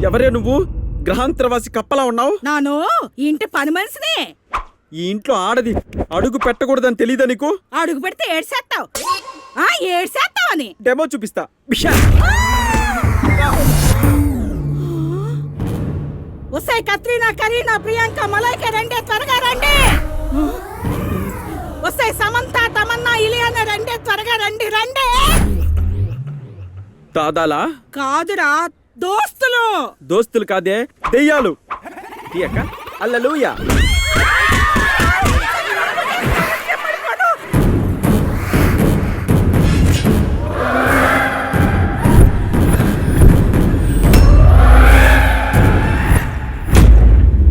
ఎవరే నువ్వు? గ్రహాంతరవాసి కప్పలా ఉన్నావు. నాను ఇంటి పని మనిషిని. ఈ ఇంట్లో ఆడది అడుగు పెట్టకూడదని తెలీదా నీకు? అడుగు పెడితే ఏడ్చేస్తావు. ఏడ్చేస్తావు అని డెమో చూపిస్తా. వస్తాయి కత్రీనా, కరీనా, ప్రియాంక, మలైక రండి, త్వరగా రండి. వస్తాయి సమంత, తమన్నా, ఇలియానా రండి, త్వరగా రండి. రండి. దాదాలా? కాదురా, దోస్తులు. దోస్తులు కాదే, దెయ్యాలు. తీయక హల్లెలూయా.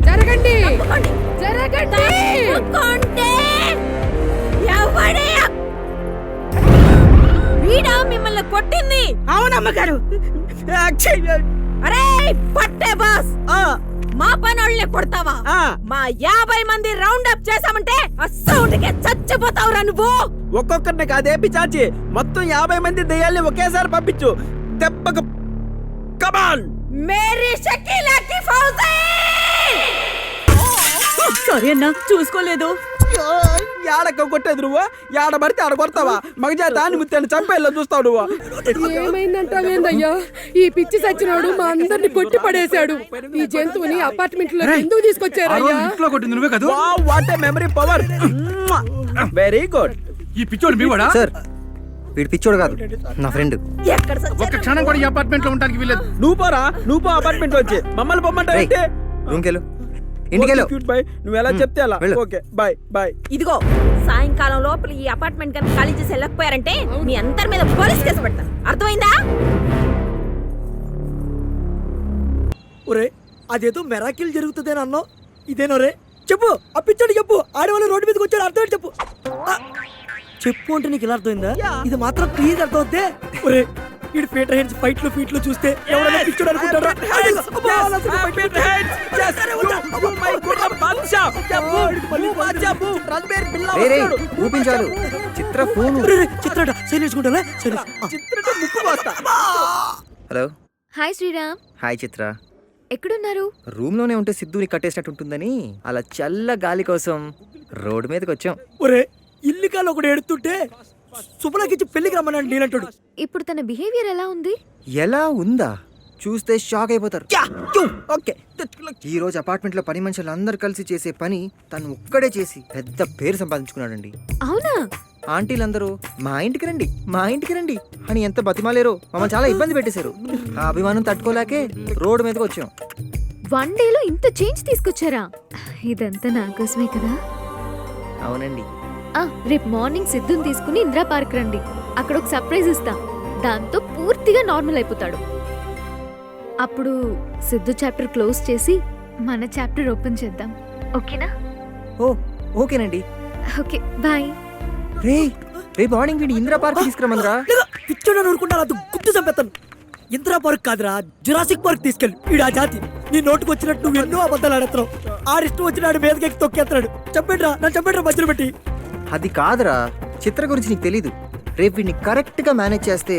జరగండి, జరగండి. వీడా మిమ్మల్ని కొట్టింది? అవునమ్మగారు. అరే పట్టే బాస్, మా పనోళ్ళని కొడతావా? మా 50 మంది రౌండ్ అప్ చేసామంటే అస్సౌండ్కే చచ్చిపోతావురా నువ్వు. ఒక్కొక్కరిని కాదే పిచాచి, మొత్తం 50 మంది దెయ్యాల్ని ఒకేసారి పంపించు. దెబ్బకు కమాన్. మేరీ షకీలా కి ఫౌజీ. సారీ అన్నా, చూసుకోలేదు. యాడక్క కొట్టేది నువ్వు? యాడ పడితే ఆడ కొడతావా? మగజా దాని ముత్యాన్ని చంపేలా చూస్తావు నువ్వు. ఏమైందంటావేందయ్యా? ఈ పిచ్చి సచ్చినోడు మా అందరిని కొట్టి పడేశాడు. ఈ జంతువుని అపార్ట్మెంట్ లో ఎందుకు తీసుకొచ్చారయ్యా? ఇంట్లో కొట్టింది నువ్వే కదా? What a memory power. Very good. ఈ పిచ్చోడు మీవాడా? సార్, వీడు పిచ్చోడు కాదు, నా ఫ్రెండ్. ఎక్కడ ఒక్క క్షణం కూడా ఈ అపార్ట్మెంట్ లో ఉండడానికి వీలేదు. నువ్వు పోరా, నువ్వు పో అపార్ట్మెంట్ వచ్చి మమ్మల్ని పొమ్మంటావంటే. రూమ్కెళ్ళు, ఇంటికెళ్ళు. నువ్వు ఎలా చెప్తే అలా. Okay bye bye. ఇదిగో సాయంకాలం లోపల ఈ అపార్ట్మెంట్ కనుక ఖాళీ చేసి వెళ్ళకపోయారంటే మీ అందరి మీద పోలీస్ కేసు పెడతాను. అర్థమైందా? ఒరే, అదేదో మెరాకిల్ జరుగుతుందేని అన్నావు, ఇదేనో రే? చెప్పు, అప్పించాడు చెప్పు. ఆడవాళ్ళు రోడ్డు మీదకి వచ్చాడు, అర్థం చెప్పు. చెప్పు అంటే నీకు ఇలా అర్థమైందా? ఇది మాత్రం ప్లీజ్ అర్థమవుతే. ఒరే, వీడి పీటర్ హెడ్స్ ఫైట్లు ఫీట్లు చూస్తే ఎవరైనా పిచ్చోడు అనుకుంటారా? ఊపించాలు. చిత్ర ఫోన్. చిత్రట సైలెన్స్కుంటా. Hello. Hi Sriram. Hi Chitra. ఎక్కడున్నారు? రూమ్ లోనే ఉంటే సిద్ధుని కట్టేసినట్టు ఉంటుందని అలా చల్ల గాలి కోసం రోడ్డు మీదకి వచ్చాం. ఒరే, ఇల్లు కాలు ఒకటి ఎడుతుంటే సుబ్బలకిచ్చి పెళ్లికి రమ్మన్నాడు నేనంటాడు. ఇప్పుడు తన బిహేవియర్ ఎలా ఉంది? ఎలా ఉందా? చూస్తే షాక్ అయిపోతారు. ఓకే, ఈ రోజు అపార్ట్మెంట్ లో పని మనుషులు అందరు కలిసి చేసే పని తను ఒక్కడే చేసి పెద్ద పేరు సంపాదించుకున్నాడండి. అవునా? ఆంటీలందరూ మా ఇంటికి రండి, మా ఇంటికి రండి అని ఎంత బతిమాలేరో, మమ్మల్ని చాలా ఇబ్బంది పెట్టేశారు. ఆ అభిమానం తట్టుకోలేకే రోడ్డు మీదకి వచ్చాం. 1 డేలో ఇంత చేంజ్ తీసుకొచ్చారా? ఇదంతా నా కోసమే కదా? అవునండి. రేపు మార్నింగ్ సిద్ధుని తీసుకుని ఇందిరా పార్క్ రండి. అక్కడ ఒక సర్ప్రైజ్ ఇస్తా. దాంతో పూర్తిగా నార్మల్ అయిపోతాడు. అప్పుడు సిద్ధు చాప్టర్ క్లోజ్ చేసి మన చాప్టర్ ఓపెన్ చేద్దాం. ఓకేనా? ఓకేనండి. Okay bye. రేపు మార్నింగ్ వీడి ఇందిరా పార్క్ తీసుకురమందరా. పిచ్చోడు ఊరుకుంటా, అది గుర్తు చంపేస్తాను. ఇందిరా పార్క్ కాదురా, జురాసిక్ పార్క్ తీసుకెళ్ళి. వీడు ఆ జాతి. నీ నోటుకు వచ్చినట్టు నువ్వు ఎన్నో అబద్ధాలు ఆడుతున్నావు. ఆడిష్టం వచ్చినాడు మీదకెక్కి తొక్కేస్తున్నాడు. చెప్పండిరా, నన్ను చెప్పండిరా మధ్యలో పెట్టి. అది కాదురా, చిత్ర గురించి నీకు తెలీదు. రేపు వీడిని కరెక్ట్ గా మేనేజ్ చేస్తే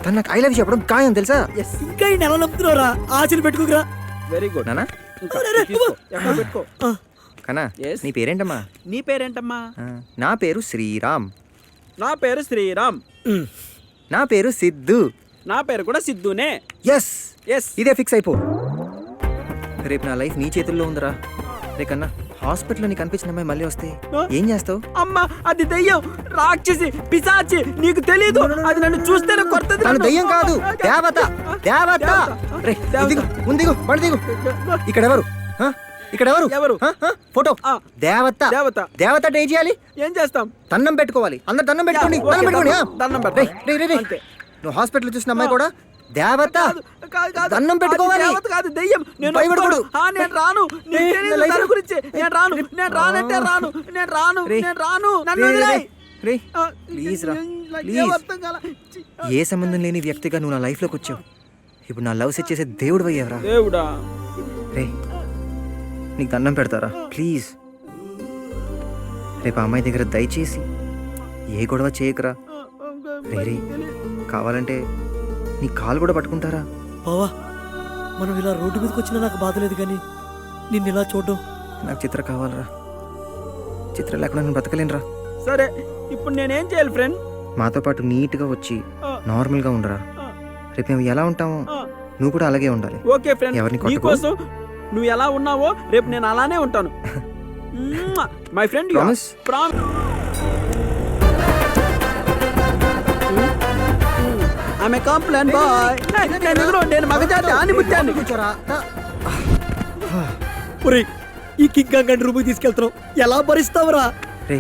తన నాకు ఐ లవ్ చెప్పడం ఖాయం తెలుసా? ఇంకా ఈ నెల నమ్ముతున్నావురా, ఆశలు పెట్టుకోకరా. Very good. నానా పెట్టుకో. కన్నా, నీ పేరేంటమ్మా? నీ పేరేంటమ్మా? నా పేరు శ్రీరామ్. నా పేరు శ్రీరామ్. నా పేరు సిద్ధు. నా పేరు కూడా సిద్ధునే. ఎస్ ఎస్, ఇదే ఫిక్స్ అయిపో. రేపు నా లైఫ్ నీ చేతుల్లో ఉందిరా. రే కన్నా, హాస్పిటల్లో నీకు కనిపించిన అమ్మాయి మళ్ళీ వస్తే ఏం చేస్తావు? అమ్మా, అది దెయ్యం, రాక్షసి, పిశాచి. నీకు తెలీదు. అది నన్ను చూస్తేనే కొడుతుంది. తను దెయ్యం కాదు, దేవత. దేవత. రే ముందిగు, పడి దిగు. ఇక్కడ ఎవరు? ఇక్కడ ఎవరు? ఎవరు? ఫోటో. దేవత. దేవత. దేవత అంటే ఏం చేయాలి? ఏం చేస్తాం? దండం పెట్టుకోవాలి. అందరు దండం పెట్టుకోండి. దండం పెట్టుకోండి. దండం పెట్టు. నువ్వు హాస్పిటల్ చూసిన అమ్మాయి కూడా దేవత. దండం పెట్టుకోవాలి. దేవత కాదు, దెయ్యం. నేను భయపడకూడదు. నేను రాను. నేను గురించి నేను రాను. నేను రానంటే రాను. నేను రాను. నేను రాను. నన్ను వదిలేయ్. రే ప్లీజ్ రా, ప్లీజ్. ఏ సంబంధం లేని వ్యక్తిగా నువ్వు నా లైఫ్ లోకి వచ్చావు. ఇప్పుడు నా లవ్ సెట్ చేసే దేవుడు అయ్యావరా. దేవుడా. రే, నీకు దండం పెడతారా ప్లీజ్. రేపు అమ్మాయి దగ్గర దయచేసి ఏ గొడవ చేయకురా. రే, కావాలంటే నీ కాలు కూడా పట్టుకుంటారా బావా మనం ఇలా రోడ్డు మీదకి వచ్చినా నాకు బాధ లేదు కానీ నిన్ను ఇలా చూడడం. నాకు చిత్ర కావాలరా. చిత్ర లేకుండా నేను బతకలేనురా. సరే ఇప్పుడు నేనేం చేయాలి ఫ్రెండ్? మాతో పాటు నీట్గా వచ్చి ఆ. నార్మల్గా ఉండరా. ఆ. రేపు మేము ఎలా ఉంటామో ఆ. నువ్వు కూడా అలాగే ఉండాలి. ఓకే ఫ్రెండ్, ఎవరిని కొట్టకు. నీకోసం నువ్వు ఎలా ఉన్నావో రేపు నేను అలానే ఉంటాను. My friend Promise? ఆమె కాంప్లైంట్ బాయ్. నేను మగజాతి ఆనిముత్యాన్ని. ఒరేయ్ ఈ కింగ్ కాంగ్ రూమ్కి తీసుకెళ్తున్నాం, ఎలా భరిస్తావురా? రే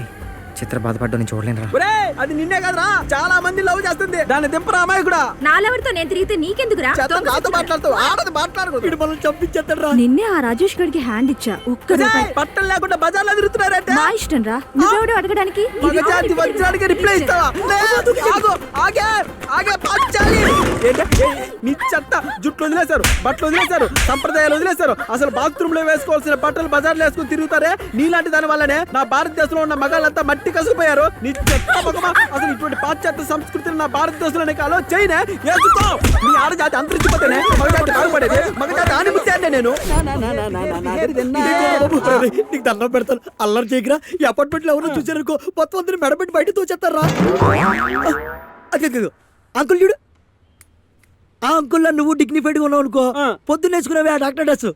చిత్ర బాధపడ్డా నేను చూడలేనురా. ఒరే అది నిన్నే కదరా, చాలా మంది లవ్ చేస్తుంది. దాన్ని దింపరా అమ్మాయి కూడా. నాలెవరితో నేను తిరిగితే నీకెందుకురా? నాతో మాట్లాడుతావు, ఆడది మాట్లాడకూడదు. వీడు మనల్ని చంపించేస్తాడు రా. నిన్నే ఆ రాజేష్ గడికి హ్యాండ్ ఇచ్చా. ఒక్క రూపాయి. బట్టలు లేకుండా బజార్లో తిరుగుతున్నారంటే మా ఇష్టం రా. నువ్వెవడు అడగడానికి? మగజాతి వజ్రానికి రిప్లై ఇస్తావా? ఆగు, ఆగే, ఆగే, పంచాలి. నీ చెత్త జుట్లు వదిలేశారు, బట్టలు వదిలేశారు, సంప్రదాయాలు వదిలేశారు. అసలు బాత్రూమ్ లో వేసుకోవాల్సిన బట్టలు బజార్లో వేసుకుని తిరుగుతారే. నీలాంటి దాని వల్లనే నా భారతదేశంలో ఉన్న మగాళ్ళంతా మట్టి కసుకుపోయారు. నీ చెత్త మొగమా. అసలు ఇటువంటి పాశ్చాత్య సంస్కృతిని నా భారతదేశంలోనే కాలో చైనా వేసుకో. నీ ఆడజాతి అంతరించిపోతేనే మగజాతి బాగుపడేది. మగజాతి ఆనిముత్యాన్నే నేను. నీకు దండం పెడతాను, అల్లరి చేయకురా. ఈ అపార్ట్మెంట్ లో ఎవరో చూసారనుకో మొత్తం అందరూ మెడబెట్టి బయట తోచేస్తారా. అదే అంకుల్ చూడు, ఆ అంకుల్ నువ్వు డిగ్నిఫైడ్ గా ఉన్నావు అనుకో, పొద్దున్న వేసుకున్నావే ఆ డాక్టర్ డ్రెస్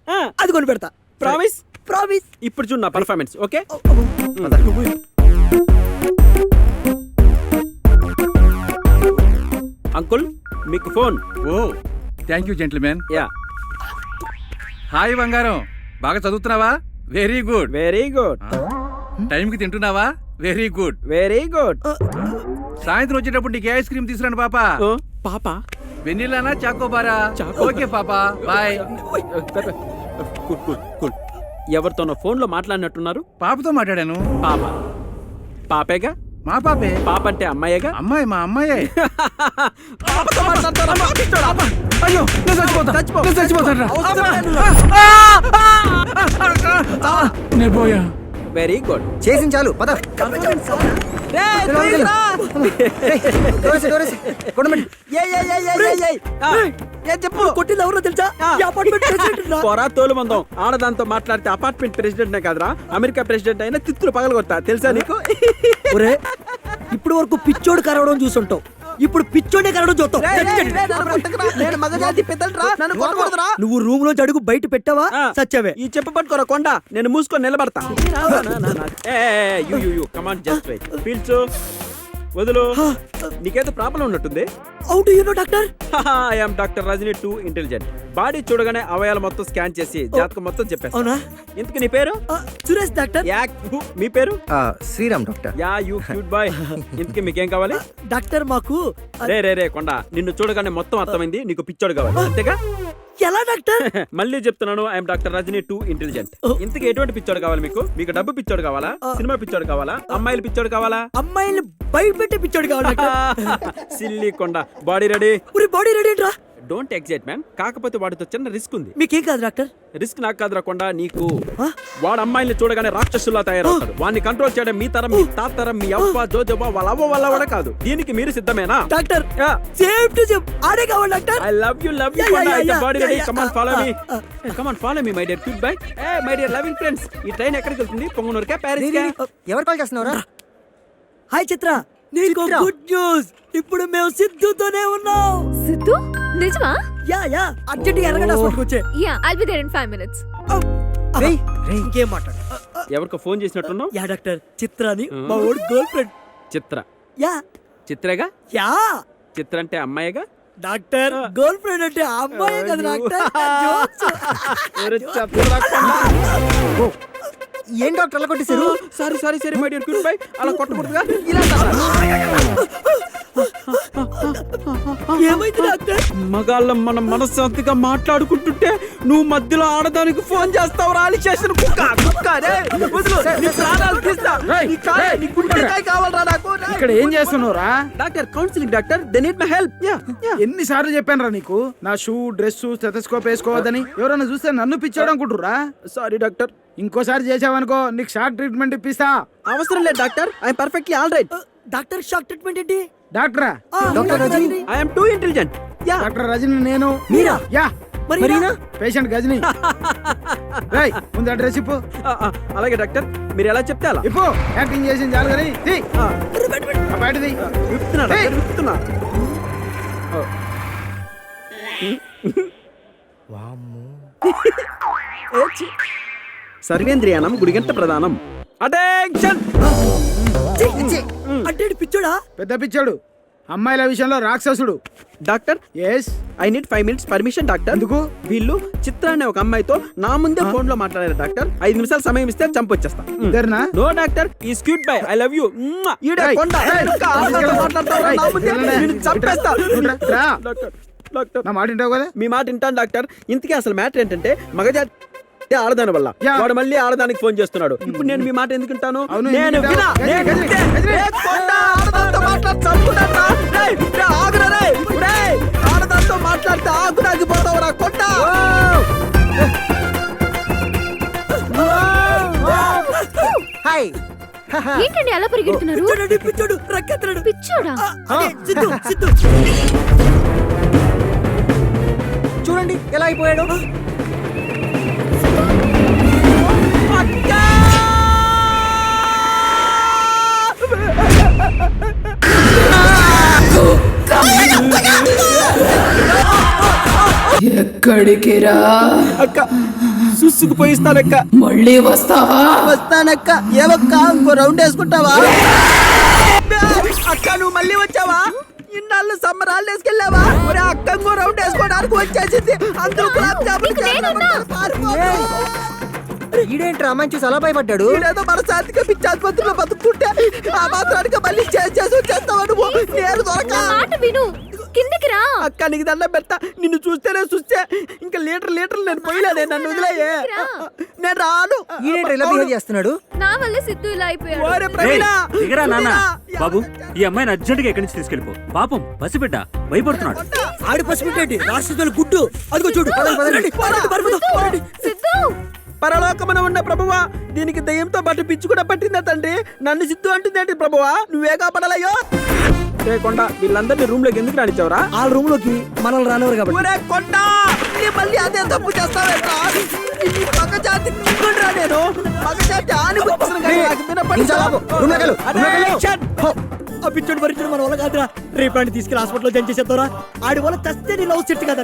అది కొని పెడతా. ప్రామిస్? ప్రామిస్. ఇప్పుడు చూడు నా పర్ఫార్మెన్స్. ఓకే అంకుల్ మీకు phone. Oh thank you gentlemen. Yeah hi బంగారం, బాగా చదువుతున్నావా? Very good. వెరీ గుడ్, టైంకి తింటున్నావా? Very good. Very good. సాయంత్రం వచ్చేటప్పుడు నీకు ఐస్ క్రీమ్ తీసుకురండి పాప. పాప వెన్నీలానా చాకోబారా? ఓకే పాప, బాయ్. Cool cool cool. ఎవరితోనో ఫోన్ లో మాట్లాడినట్టున్నారు. పాపతో మాట్లాడాను. పాప పాపేగా? మా పాపే. పాప అంటే అమ్మాయేగా? అమ్మాయి, మా అమ్మాయే. పాపతో మాట్లాడతారా? అయ్యో నేను చచ్చిపోతా, నేను చచ్చిపోతాను. నేను పోయా. Very good. చేసింది చాలు, పద. చెప్పు. కొట్టింది ఎవరో తెలుసా? ఈ అపార్ట్మెంట్ ప్రెసిడెంట్ రా. పొరా తోలు మందం. ఆడదాంతో మాట్లాడితే అపార్ట్మెంట్ ప్రెసిడెంట్ కాదురా, అమెరికా ప్రెసిడెంట్ అయినా తిత్తులు పగలగొడతా. తెలుసా నీకు? ఒరే ఇప్పుడు వరకు పిచ్చోడు కరవడం చూసుంటావు, ఇప్పుడు పిచ్చోడే కరవడం చూస్తావు. నేను మగజాతి పెద్దలరా, నన్ను కొట్టకూడదురా. నువ్వు రూమ్ లో అడుగు బయట పెట్టావా సచ్చావే. ఈ చెప్పు పట్టుకోరా కొండ, నేను మూసుకొని నిలబడతా. కమాన్ జస్ట్ వెయిట్. పీల్చు, వదులు. నీకేదో ప్రాబ్లం ఉన్నట్టుంది. How do you know doctor? I am doctor Rajani 2 intelligent. Body చూడగానే అవయాలు మొత్తం స్కాన్ చేసి జాతకం మొత్తం చెప్పేస్తా. అవునా? ఇంతకు నీ పేరు? సురేష్ డాక్టర్. మీ పేరు? Sriram doctor. Yeah you cute boy. ఇంతకి మీకేం కావాలి? డాక్టర్ మాకు రే కొండ, నిన్ను చూడగానే మొత్తం అర్థమైంది నీకు పిచ్చోడు కావాలి అంతేగా? ఎలా డాక్టర్? మళ్ళీ చెప్తున్నాను, ఐఎమ్ డాక్టర్ రజనీ 2 ఇంటెలిజెంట్. ఇంతకి ఎటువంటి పిచ్చోడు కావాలి మీకు? మీకు డబ్బు పిచ్చోడు కావాలా? సినిమా పిచ్చోడు కావాలా? అమ్మాయిల పిచ్చోడు కావాలా? అమ్మాయిలు బయట పెట్టే పిచ్చోడు కావాలి డాక్టర్. సిల్లీ కొండ. Body ready? బాడీ రెడీ రా. Don't excite man. కాకపోతే వాడితో చిన్న రిస్క్ ఉంది. మీకేం కాదు డాక్టర్. రిస్క్ నాకు కాదురా కొండ, నీకు. వాడు అమ్మాయిని చూడగానే రాక్షసుల్లా తయారవుతాడు. వాడిని కంట్రోల్ చేయడం మీ తరం, మీ తాత తరం, మీ అవ్వ జోజవ్వ వాళ్ళ అవ్వ వల్ల కూడా కాదు. దీనికి మీరు సిద్ధమేనా? డాక్టర్ సేఫ్ టు సేఫ్ ఆడే కావాలి doctor. I love you body ready. Come on follow me. Come on follow me my dear cute boy. My dear loving friends, ఈ ట్రైన్ ఎక్కడికి వెళ్తుంది? పొంగనూరుకా, ప్యారిస్ కా? ఎవరు కాల్ చేస్తున్నారా? హాయ్ చిత్ర, నీకు గుడ్ న్యూస్. ఇప్పుడు మేము సిద్ధుతోనే ఉన్నాం. సిద్ధు నిజమా? యా అర్జెంట్ ఎరగడ హాస్పిటల్కి వచ్చే. Yeah I'll be there in 5 minutes. ఇంకేం మాట్లాడు. ఎవరికో ఫోన్ చేసినట్టున్నావు. యా డాక్టర్, చిత్రాని మా ఓడి గర్ల్ ఫ్రెండ్. చిత్ర? యా చిత్రేగా? యా చిత్ర అంటే అమ్మాయిగా? డాక్టర్ గర్ల్ ఫ్రెండ్ అంటే అమ్మాయి కదా డాక్టర్. ఏం డాక్టర్ అలా కొట్టేశారు? Sorry my dear cute boy, అలా కొట్టకూడదుగా. ఇలా ఏమైంది డాక్టర్? మగాళ్ళ మన మనశ్శాంతిగా మాట్లాడుకుంటుంటే నువ్వు మధ్యలో ఆడదానికి ఫోన్ చేస్తావు. రాలి చేసిన ఇక్కడ ఏం చేస్తున్నావురా? Doctor counselling doctor, they need my help. ఎన్నిసార్లు చెప్పానురా నీకు నా షూ డ్రెస్ స్టెథోస్కోప్ వేసుకోవద్దని? ఎవరైనా చూస్తే నన్ను పిచ్చాడు అనుకుంటురా? Sorry doctor. ఇంకోసారి చేసావనుకో నీకు షాక్ ట్రీట్మెంట్ ఇప్పిస్తా. అవసరం లేదు doctor, I'm perfectly all right. Doctor shock treatment ఏంటి? డాక్టరా? Doctor Rajini. I'm 2 intelligent. Yeah. Doctor Rajini నేను మీరా? యా మరీనా? పేషెంట్ గజని రేయ్ ముందు అడ్రస్ ఇప్పు అలాగే డాక్టర్ మీరు ఎలా చెప్తే అలా ఇప్పు యాక్టింగ్ చేసింది చాలు కానీ తీ. ఆ, ఆ బయటది విప్పుతున్నా డాక్టర్, విప్పుతున్నా. ఏచి. సర్వేంద్రియానం గుడిగంట ప్రధానం. అటెన్షన్. అంటే పిచ్చోడా? పెద్ద పిచ్చాడు అమ్మాయిల విషయంలో రాక్షసుడు. Doctor yes I need 5 minutes permission doctor. ఎందుకు? వీళ్ళు చిత్ర అనే ఒక అమ్మాయితో నా ముందే ఫోన్ లో మాట్లాడారు డాక్టర్. 5 నిమిషాలు సమయం ఇస్తే చంపొచ్చేస్తా. ఇద్దరునా? నో డాక్టర్ ఈ స్క్యూట్ బై ఐ లవ్ యూ. ఈడే ఏయ్, కొండ. ఏయ్, ఇంకా ఆడదాంతో మాట్లాడతావా నా ముందే? ఏయ్, నిన్ను చంపేస్తా. రా, రా. డాక్టర్ డాక్టర్ నా మాట వింటావు కదా? మీ మాట వింటాను డాక్టర్. ఇంతకీ అసలు మ్యాటర్ ఏంటంటే మగజాతి ఆడదాని వల్ల యా. వాడు మళ్ళీ ఆడదానికి ఫోన్ చేస్తున్నాడు. ఇప్పుడు నేను మీ మాట ఎందుకు వింటాను? అవును, నేను ఎందుకు వినా. వింటావు? నేను గజని, వింటే. గజని. ఏ కొండ ఆడదాంతో మాట్లాడి చంపుతాడ్రా. రేయ్, రేయ్, ఆగురా రేయ్. రేయ్, ఆడదాంతో మాట్లాడితే ఆగురాగిపోతావురా కొండ. హాయ్ ఏంటండి అలా పరిగెడుతున్నారు? పిచ్చోడండి, పిచ్చోడు రక్కెత్తనాడు. పిచ్చోడా? అదే, సిద్ధు సిద్ధు. చూడండి ఎలా అయిపోయాడు. ఎక్కడికి రా? అక్క సుసుకు పోయిస్తానక్క. మళ్ళీ వస్తావా? వస్తానక్క. ఏవక్క ఇంకో రౌండ్ వేసుకుంటావా? అక్క నువ్వు మళ్ళీ వచ్చావా? ఇన్నాళ్ళు సమ్మర్ హాలిడేస్కి వెళ్ళావా? ఒరే అక్క ఇంకో రౌండ్ వేసుకోవడానికి వచ్చేసింది. అందరూ గులాబ్ జాములు చేస్తామంటారు. పారిపోకు. ఈడేంట్రా అమ్మాయిని చూసి అలా భయపడ్డాడు. వీడేదో మన శాంతిగా పిచ్చి ఆసుపత్రిలో బతుకుతుంటే ఆ మాత్రానికి మళ్ళీ చేసి వచ్చేస్తావా నువ్వు? నేను దొరక. నా మాట విను, కిందికి రా. అక్క నీకు దండం పెడతా. నిన్ను చూస్తేనే చూస్తే ఇంకా లీటర్లు నేను పోయలేదే. నన్ను వదిలేయే. నేను రాను. ఈడేంట్రా ఇలా బిహేవ్ చేస్తున్నాడు. నా వల్లే సిద్ధు ఇలా అయిపోయాడు. ఓరే ప్రవీణ, దిగరా నాన్న. ప్రవీణ. బాబు ఈ అమ్మాయిని అర్జెంటుగా ఎక్కడి నుంచి తీసుకెళ్ళిపో. పాపం పసిబిడ్డ భయపడుతున్నాడు. ఆడి పసిపెట్టేటి రాష్ట్రాలు గుడ్డు. అదిగో చూడు. పదండి, పదండి, పదండి. సిద్ధు పరలోకమున ఉన్న ప్రభువా, దీనికి దయ్యంతో పాటు పిచ్చి కూడా పట్టిందా తండ్రి? నన్ను సిద్ధు అంటుందేంటి ప్రభువా? నువ్వే కాపాడాలయ్యో. రే కొండ, వీళ్ళందరినీ రూమ్ లోకి ఎందుకు రానిచ్చావురా? ఆ రూమ్ లోకి మనల్ని రానివ్వరు కాబట్టి. ఒరే కొండ, నీ మళ్ళీ అదే తప్పు చేస్తావేట్రా? నీ మగజాతి కింగుడురా నేను. మగజాతి ఆనిపోతున్న కానీ నాకు వినపడి ఇంకా లాభం. రూమ్ లోకి వెళ్ళు, రూమ్ లోకి వెళ్ళు. Attention! ఆ పిచ్చోడు భరించడం మన వల్ల కాదురా. రేపు తీసుకెళ్ళి హాస్పిటల్లో జాయిన్ చేసేద్దారా. ఆడి వల్ల చస్తే నీ లవ్ సెట్ కదా.